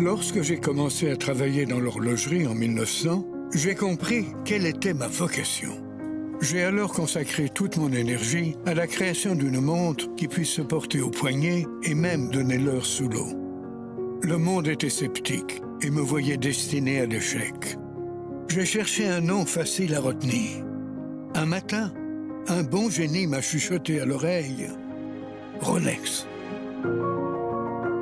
Lorsque j'ai commencé à travailler dans l'horlogerie en 1900, j'ai compris quelle était ma vocation. J'ai alors consacré toute mon énergie à la création d'une montre qui puisse se porter au poignet et même donner l'heure sous l'eau. Le monde était sceptique et me voyait destiné à l'échec. J'ai cherché un nom facile à retenir. Un matin, un bon génie m'a chuchoté à l'oreille « Rolex ».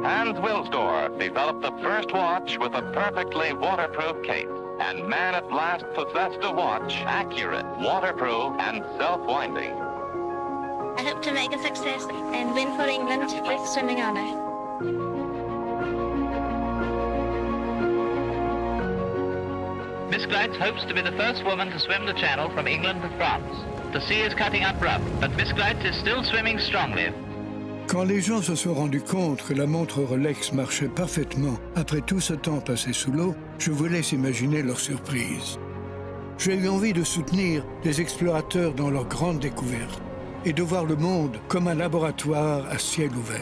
Hans Wilsdorf developed the first watch with a perfectly waterproof case. And man at last possessed a watch accurate, waterproof, and self-winding. I hope to make a success and win for England with swimming honor. Miss Gleitz hopes to be the first woman to swim the channel from England to France. The sea is cutting up rough, but Miss Gleitz is still swimming strongly. Quand les gens se sont rendus compte que la montre Rolex marchait parfaitement après tout ce temps passé sous l'eau, je vous laisse imaginer leur surprise. J'ai eu envie de soutenir les explorateurs dans leur grande découverte et de voir le monde comme un laboratoire à ciel ouvert.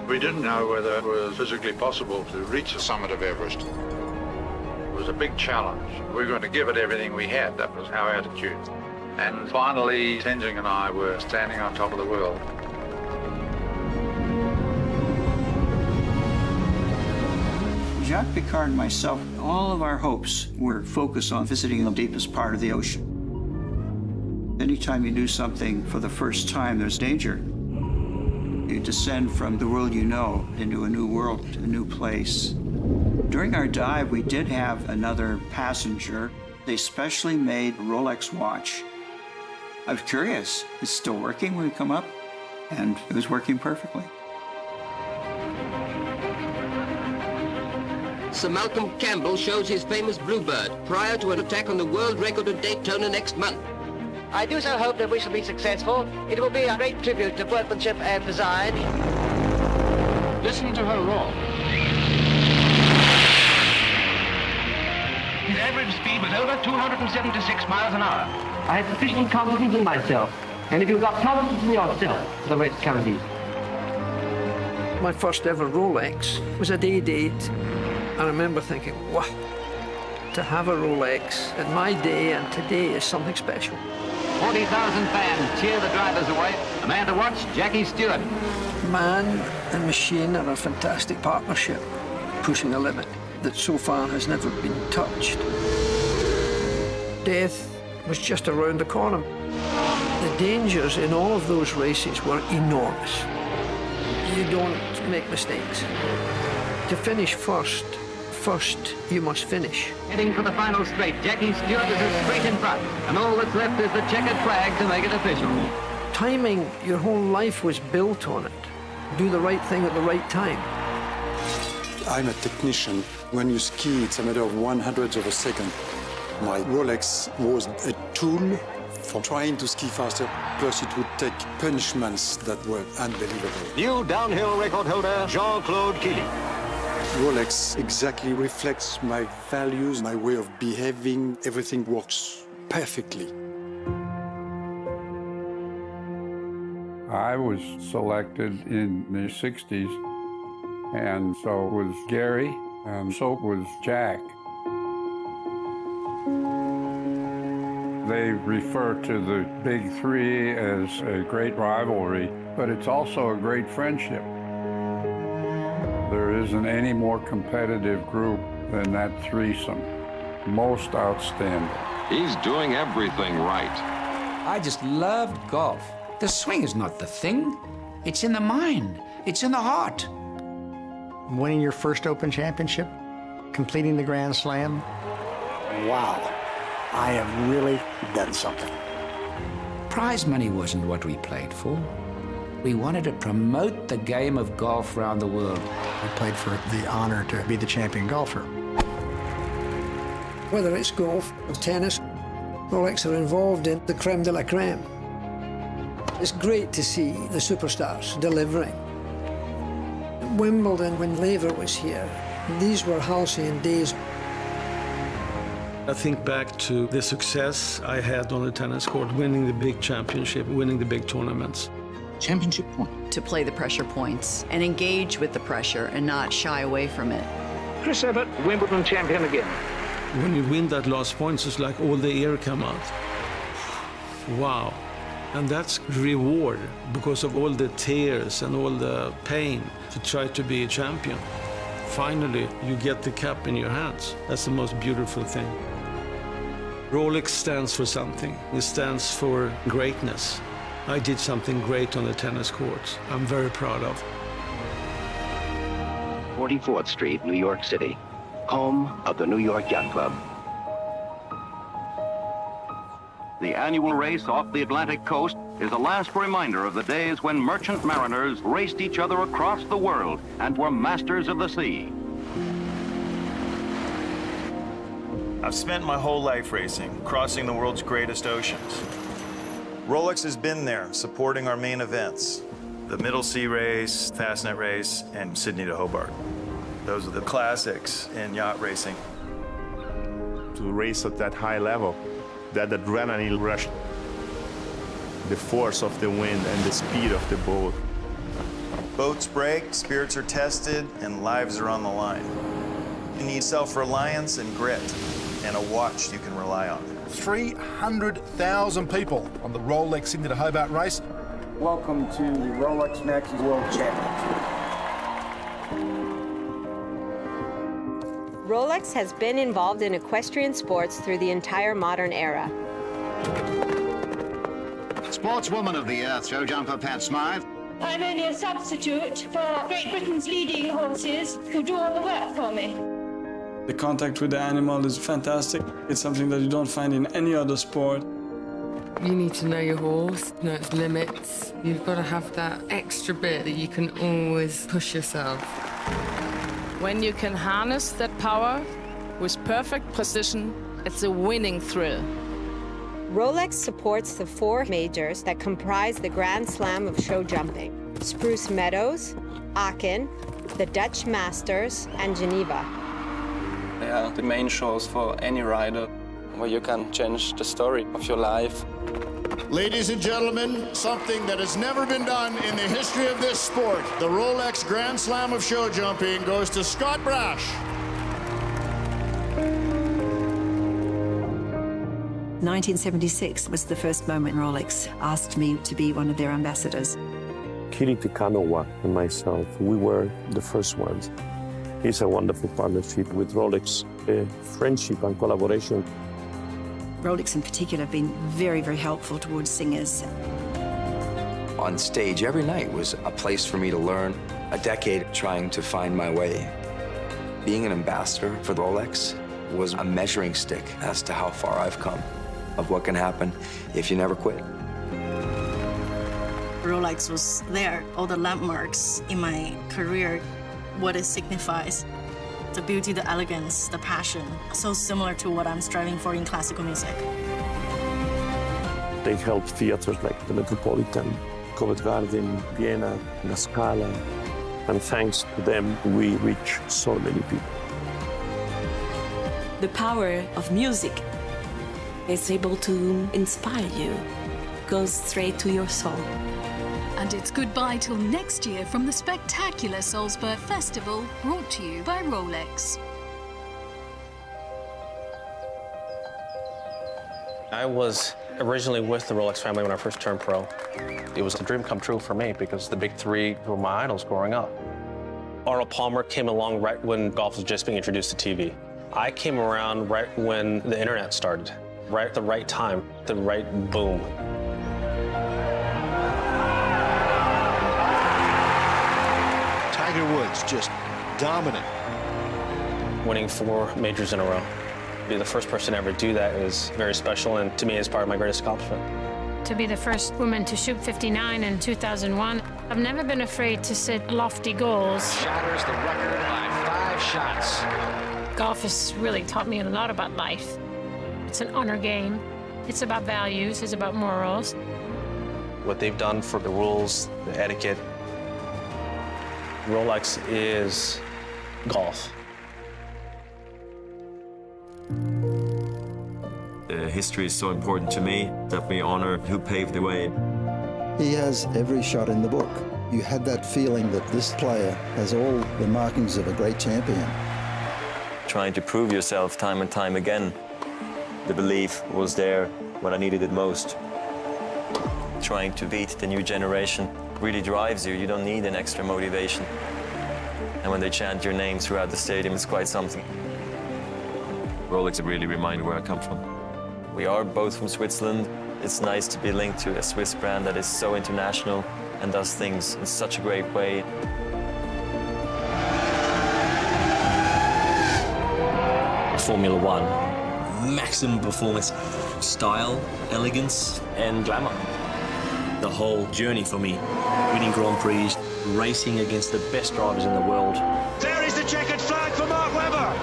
We didn't know whether it was physically possible to reach the summit of Everest. It was a big challenge. We were going to give it everything we had. That was our attitude. And finally, Tenzing and I were standing on top of the world. Jacques Picard and myself, all of our hopes were focused on visiting the deepest part of the ocean. Anytime you do something for the first time, there's danger. You descend from the world you know into a new world, a new place. During our dive, we did have another passenger. They specially made a Rolex watch. I was curious, it's still working when we come up? And it was working perfectly. Sir Malcolm Campbell shows his famous Bluebird prior to an attack on the world record at Daytona next month. I do so hope that we shall be successful. It will be a great tribute to workmanship and design. Listen to her roar. His average speed was over 276 miles an hour. I have sufficient confidence in myself. And if you've got confidence in yourself, the race comes easy. My first ever Rolex was a day date. I remember thinking, wow, to have a Rolex at my day and today is something special. 40,000 fans cheer the drivers away. A man to watch, Jackie Stewart. Man and machine are a fantastic partnership, pushing a limit that so far has never been touched. Death was just around the corner. The dangers in all of those races were enormous. You don't make mistakes. To finish first, you must finish. Heading for the final straight, Jackie Stewart is a straight in front, and all that's left is the checkered flag to make it official. Timing, your whole life was built on it. Do the right thing at the right time. I'm a technician. When you ski, it's a matter of 100ths of a second. My Rolex was a tool for trying to ski faster, plus it would take punishments that were unbelievable. New downhill record holder, Jean-Claude Killy. Rolex exactly reflects my values, my way of behaving. Everything works perfectly. I was selected in the 60s, and so was Gary, and so was Jack. They refer to the Big Three as a great rivalry, but it's also a great friendship. There isn't any more competitive group than that threesome. Most outstanding. He's doing everything right. I just loved golf. The swing is not the thing. It's in the mind. It's in the heart. Winning your first Open Championship, completing the Grand Slam. Wow, I have really done something. Prize money wasn't what we played for. We wanted to promote the game of golf around the world. We played for the honor to be the champion golfer. Whether it's golf or tennis, Rolex are involved in the creme de la creme. It's great to see the superstars delivering. At Wimbledon, when Laver was here, these were halcyon days. I think back to the success I had on the tennis court, winning the big championship, winning the big tournaments. championship point. To play the pressure points and engage with the pressure and not shy away from it. Chris Evert, Wimbledon champion again. When you win that last point, it's like all the air come out. Wow. And that's reward because of all the tears and all the pain to try to be a champion. Finally, you get the cup in your hands. That's the most beautiful thing. Rolex stands for something. It stands for greatness. I did something great on the tennis courts. I'm very proud of. 44th Street, New York City, home of the New York Yacht Club. The annual race off the Atlantic coast is a last reminder of the days when merchant mariners raced each other across the world and were masters of the sea. I've spent my whole life racing, crossing the world's greatest oceans. Rolex has been there, supporting our main events. The Middle Sea Race, Fastnet Race, and Sydney to Hobart. Those are the classics in yacht racing. To race at that high level, that adrenaline rush, the force of the wind and the speed of the boat. Boats break, spirits are tested, and lives are on the line. You need self-reliance and grit, and a watch you can rely on. 300,000 people on the Rolex Sydney to Hobart race. Welcome to the Rolex Max World Championship. Rolex has been involved in equestrian sports through the entire modern era. Sportswoman of the Year, throw jumper Pat Smythe. I'm only a substitute for Great Britain's leading horses who do all the work for me. The contact with the animal is fantastic. It's something that you don't find in any other sport. You need to know your horse, know its limits. You've got to have that extra bit that you can always push yourself. When you can harness that power with perfect precision, it's a winning thrill. Rolex supports the 4 majors that comprise the Grand Slam of show jumping: Spruce Meadows, Aachen, the Dutch Masters, and Geneva. They are the main shows for any rider where you can change the story of your life. Ladies and gentlemen, something that has never been done in the history of this sport. The Rolex Grand Slam of show jumping goes to Scott Brash. 1976 was the first moment Rolex asked me to be one of their ambassadors. Kiri Tikanowa and myself, we were the first ones. It's a wonderful partnership with Rolex, friendship and collaboration. Rolex in particular have been very, very helpful towards singers. On stage every night was a place for me to learn. A decade trying to find my way. Being an ambassador for Rolex was a measuring stick as to how far I've come, of what can happen if you never quit. Rolex was there, all the landmarks in my career, what it signifies. The beauty, the elegance, the passion, so similar to what I'm striving for in classical music. They helped theaters like the Metropolitan, Covent Garden, Vienna, La Scala, and thanks to them, we reach so many people. The power of music is able to inspire you, goes straight to your soul. And it's goodbye till next year from the spectacular Salzburg Festival, brought to you by Rolex. I was originally with the Rolex family when I first turned pro. It was a dream come true for me because the big 3 were my idols growing up. Arnold Palmer came along right when golf was just being introduced to TV. I came around right when the internet started, right at the right time, the right boom. Tiger Woods just dominant. Winning 4 majors in a row. To be the first person to ever do that is very special, and to me is part of my greatest accomplishment. To be the first woman to shoot 59 in 2001, I've never been afraid to set lofty goals. Shatters the record by 5 shots. Golf has really taught me a lot about life. It's an honor game. It's about values. It's about morals. What they've done for the rules, the etiquette. Rolex is golf. History is so important to me that we honor who paved the way. He has every shot in the book. You had that feeling that this player has all the markings of a great champion. Trying to prove yourself time and time again. The belief was there when I needed it most. Trying to beat the new generation really drives you. You don't need an extra motivation. And when they chant your name throughout the stadium, it's quite something. Rolex really remind where I come from. We are both from Switzerland. It's nice to be linked to a Swiss brand that is so international and does things in such a great way. Formula One, maximum performance, style, elegance, and glamour. The whole journey for me, winning Grand Prix, racing against the best drivers in the world. There is the checkered flag for Mark Webber.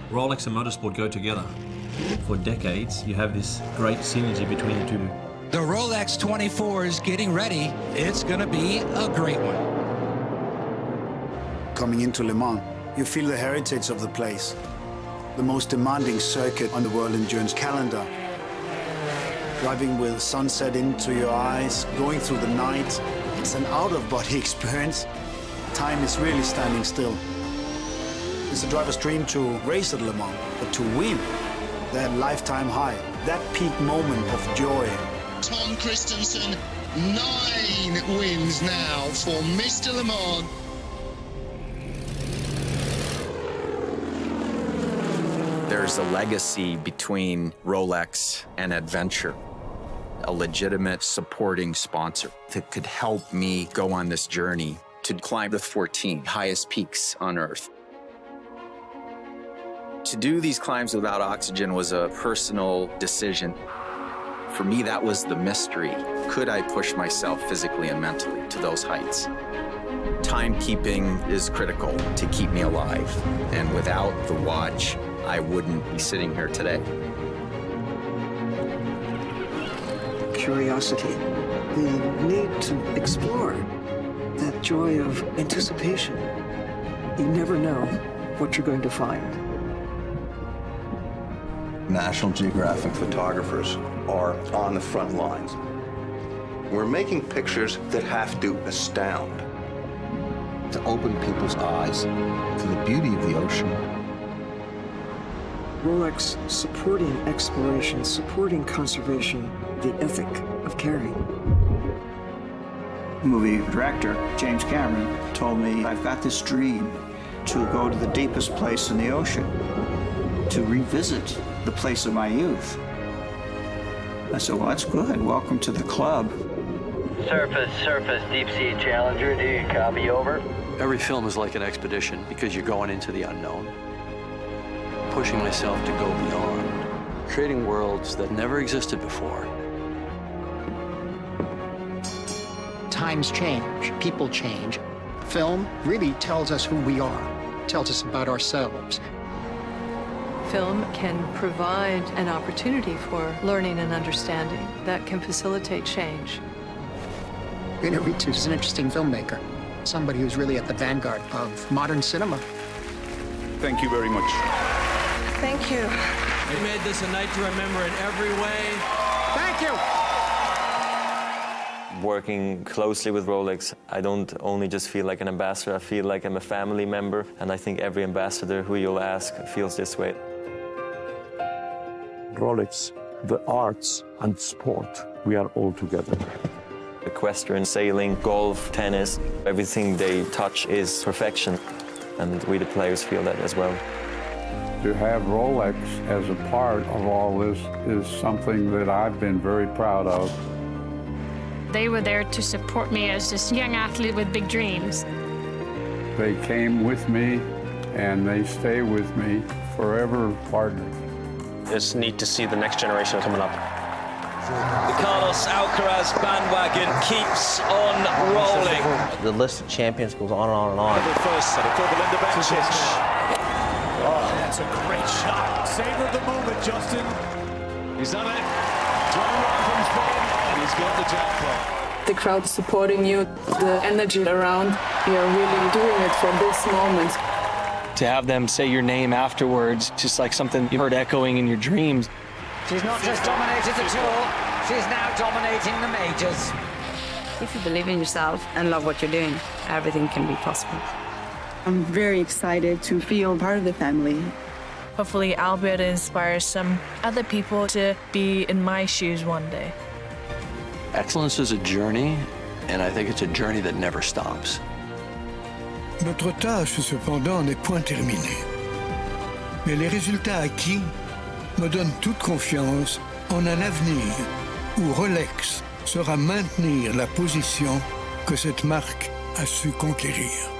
Rolex and motorsport go together. For decades, you have this great synergy between the two. The Rolex 24 is getting ready. It's going to be a great one. Coming into Le Mans, you feel the heritage of the place. The most demanding circuit on the World Endurance calendar. Driving with sunset into your eyes, going through the night. It's an out-of-body experience. Time is really standing still. It's a driver's dream to race at Le Mans, but to win, that lifetime high, that peak moment of joy. Tom Christensen, 9 wins now for Mr. Le Mans. There's a legacy between Rolex and adventure, a legitimate supporting sponsor that could help me go on this journey to climb the 14 highest peaks on Earth. To do these climbs without oxygen was a personal decision. For me, that was the mystery. Could I push myself physically and mentally to those heights? Timekeeping is critical to keep me alive, and without the watch, I wouldn't be sitting here today. Curiosity, the need to explore, that joy of anticipation. You never know what you're going to find. National Geographic photographers are on the front lines. We're making pictures that have to astound, to open people's eyes to the beauty of the ocean. Rolex supporting exploration, supporting conservation, the ethic of caring. Movie director James Cameron told me, I've got this dream to go to the deepest place in the ocean, to revisit the place of my youth. I said, well, that's good. Welcome to the club. Surface, deep sea challenger. Do you copy, over? Every film is like an expedition because you're going into the unknown. Pushing myself to go beyond. Creating worlds that never existed before. Times change, people change. Film really tells us who we are, tells us about ourselves. Film can provide an opportunity for learning and understanding that can facilitate change. Reed is an interesting filmmaker, somebody who's really at the vanguard of modern cinema. Thank you very much. Thank you. You made this a night to remember in every way. Thank you. Working closely with Rolex, I don't only just feel like an ambassador, I feel like I'm a family member, and I think every ambassador who you'll ask feels this way. Rolex, the arts and sport, we are all together. Equestrian, sailing, golf, tennis, everything they touch is perfection, and we the players feel that as well. To have Rolex as a part of all this is something that I've been very proud of. They were there to support me as this young athlete with big dreams. They came with me, and they stay with me, forever partners. It's neat to see the next generation coming up. The Carlos Alcaraz bandwagon keeps on rolling. The list of champions goes on and on and on. Oh, that's a great shot. Savored the moment, Justin. He's done it. 21 from Spain, and he's got the jackpot. The crowd supporting you, the energy around, you're really doing it for this moment. To have them say your name afterwards, just like something you heard echoing in your dreams. She's not just dominated the tour, She's now dominating the majors. If you believe in yourself and love what you're doing, everything can be possible. I'm very excited to feel part of the family. Hopefully I'll be able to inspire some other people to be in my shoes one day. Excellence is a journey, and I think it's a journey that never stops. Notre tâche, cependant, n'est point terminée. Mais les résultats acquis me donnent toute confiance en un avenir où Rolex saura maintenir la position que cette marque a su conquérir.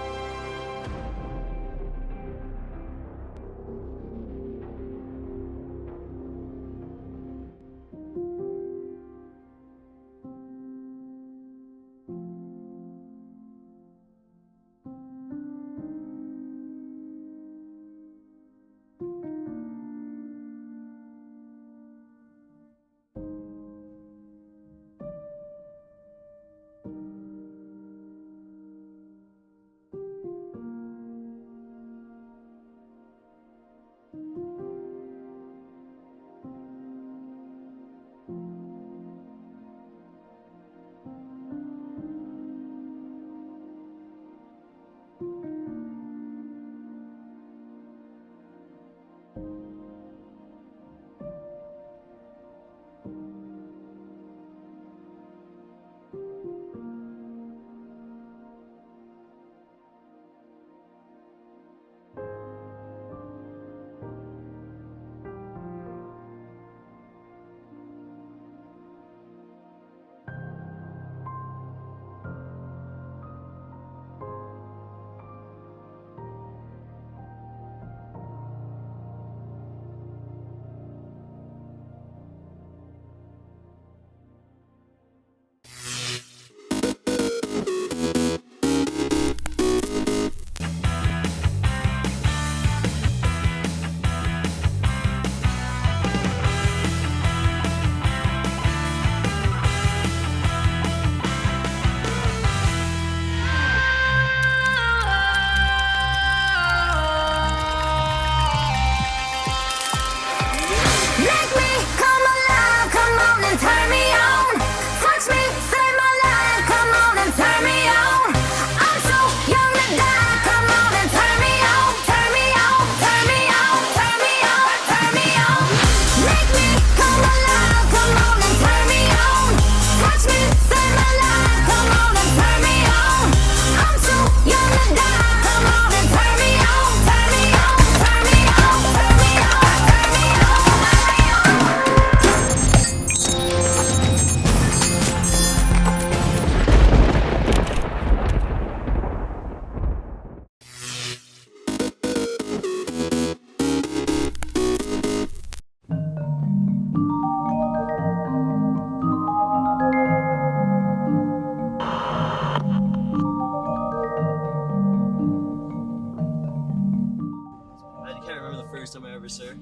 first time I ever surfed.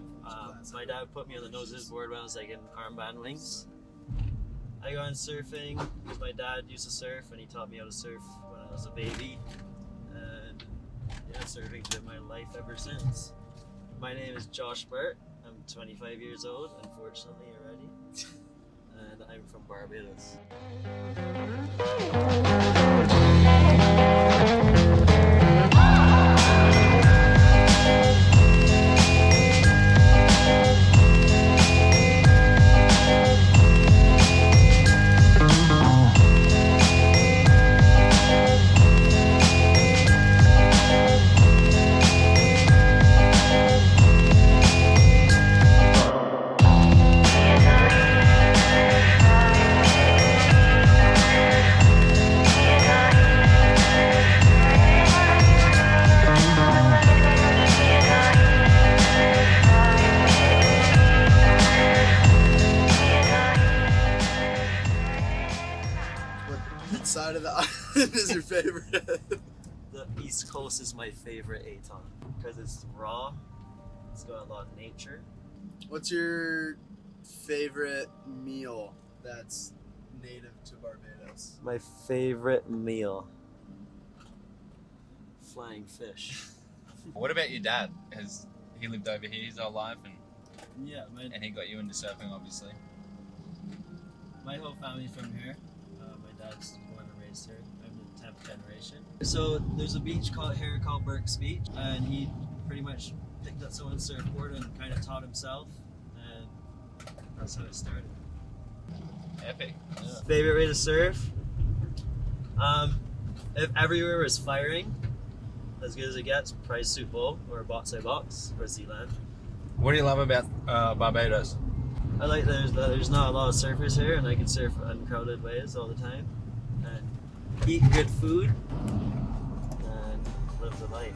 My dad put me on the nose of his board when I was like in armband lengths. I got into surfing because my dad used to surf and he taught me how to surf when I was a baby. And yeah, surfing's been my life ever since. My name is Josh Burt. I'm 25 years old, unfortunately already. And I'm from Barbados. What side of the island is your favorite? The East Coast is my favorite atoll because it's raw. It's got a lot of nature. What's your favorite meal that's native to Barbados? My favorite meal. Flying fish. What about your dad? Has he lived over here his whole life and yeah, and he got you into surfing, obviously? My whole family's from here. My dad's born and raised here. I'm the 10th generation. So there's a beach here called Burke's Beach, and he pretty much picked up someone's surfboard and kind of taught himself, and that's how it started. Epic. Yeah. Favorite way to surf? If everywhere was firing, as good as it gets, Price Soup Bowl or Box by Box or Zealand. What do you love about Barbados? I like that there's not a lot of surfers here, and I can surf uncrowded ways all the time, and eat good food, and live the life.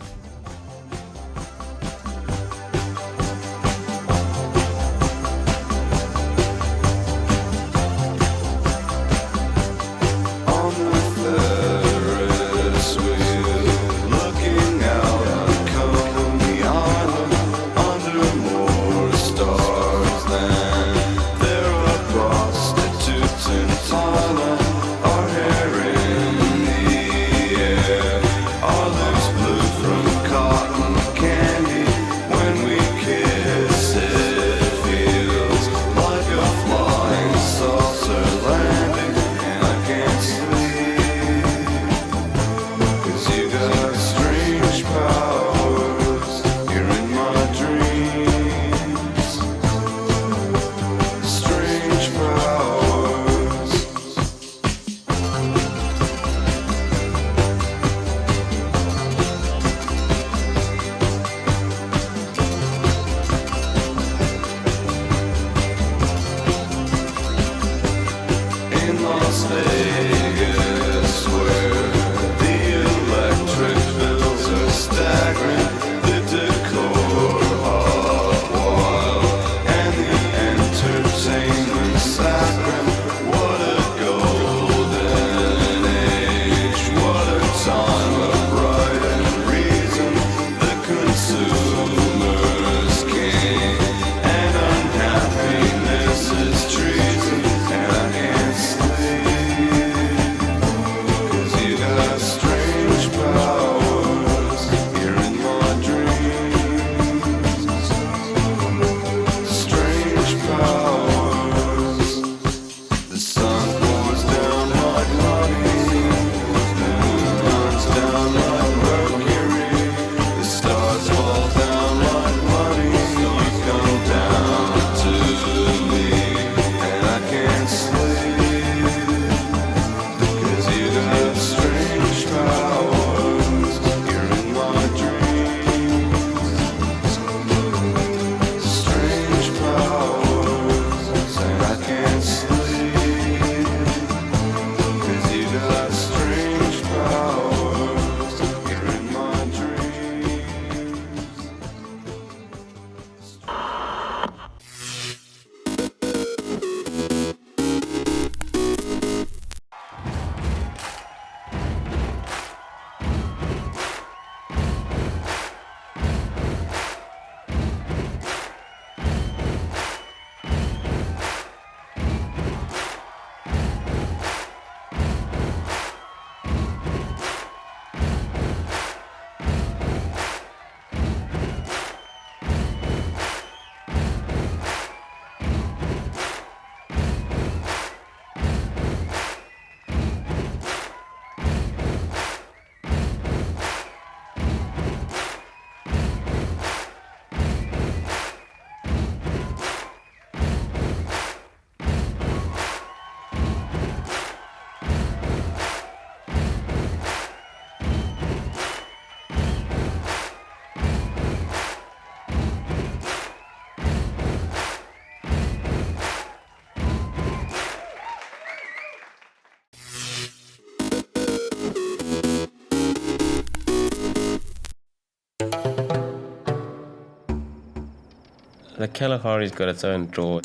The Kalahari's got its own draw.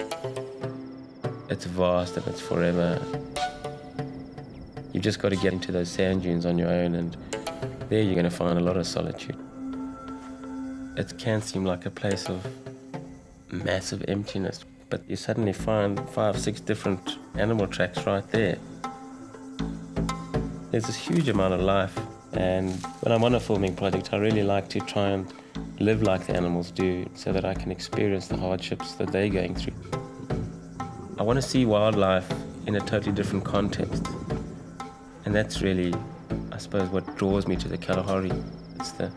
It's vast and it's forever. You've just got to get into those sand dunes on your own, and there you're going to find a lot of solitude. It can seem like a place of massive emptiness, but you suddenly find 5, 6 different animal tracks right there. There's this huge amount of life, and when I'm on a filming project, I really like to try and live like the animals do so that I can experience the hardships that they're going through. I want to see wildlife in a totally different context. And that's really, I suppose, what draws me to the Kalahari. It's the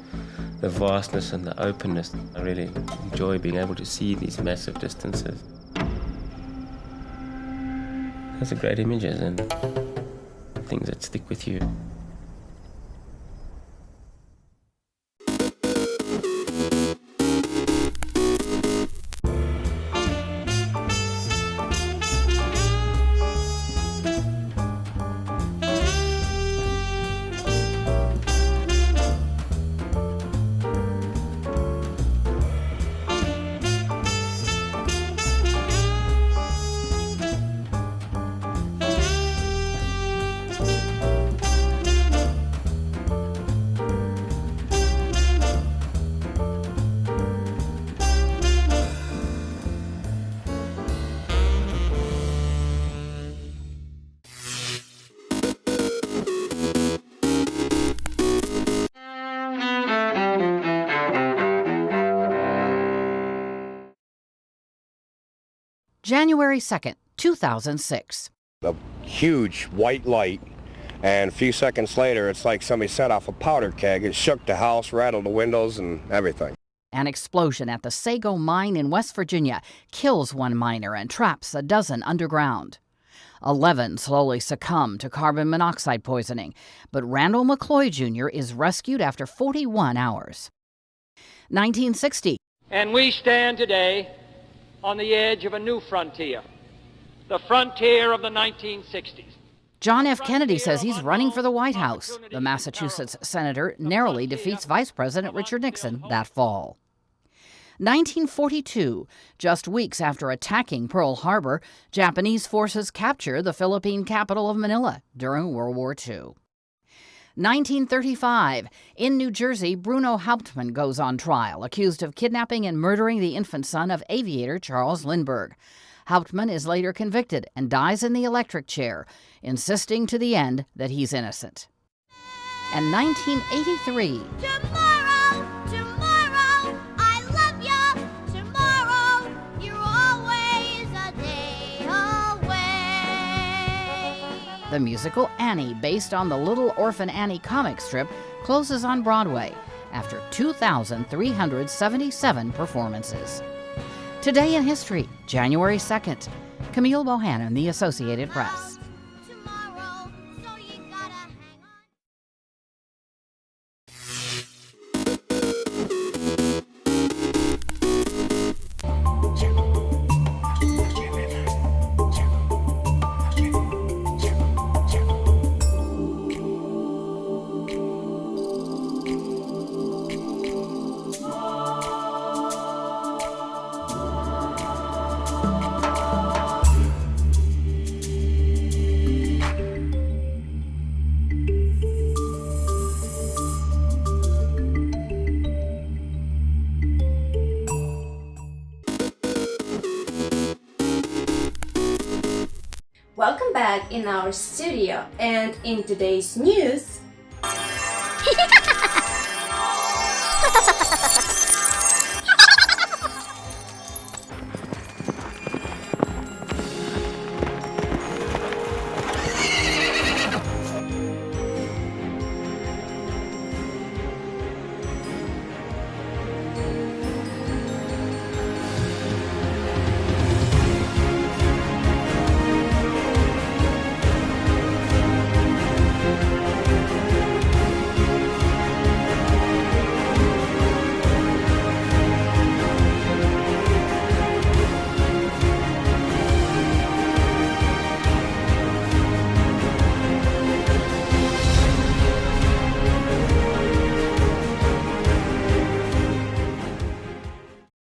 vastness and the openness. I really enjoy being able to see these massive distances. Those are great images and things that stick with you. January 2nd, 2006. A huge white light, and a few seconds later, it's like somebody set off a powder keg. It shook the house, rattled the windows, and everything. An explosion at the Sago mine in West Virginia kills one miner and traps a dozen underground. 11 slowly succumb to carbon monoxide poisoning, but Randall McCloy Jr. is rescued after 41 hours. 1960. And we stand today on the edge of a new frontier, the frontier of the 1960s. John F. Kennedy says he's running for the White House. The Massachusetts senator narrowly defeats Vice President Richard Nixon that fall. 1942, just weeks after attacking Pearl Harbor, Japanese forces capture the Philippine capital of Manila during World War II. 1935, in New Jersey, Bruno Hauptmann goes on trial, accused of kidnapping and murdering the infant son of aviator Charles Lindbergh. Hauptmann is later convicted and dies in the electric chair, insisting to the end that he's innocent. And 1983. Tomorrow, I love ya. Tomorrow, you're always a day away. The musical Annie, based on the Little Orphan Annie comic strip, closes on Broadway after 2,377 performances. Today in History, January 2nd. Camille Bohannon, The Associated Press. Welcome back in our studio, and in today's news,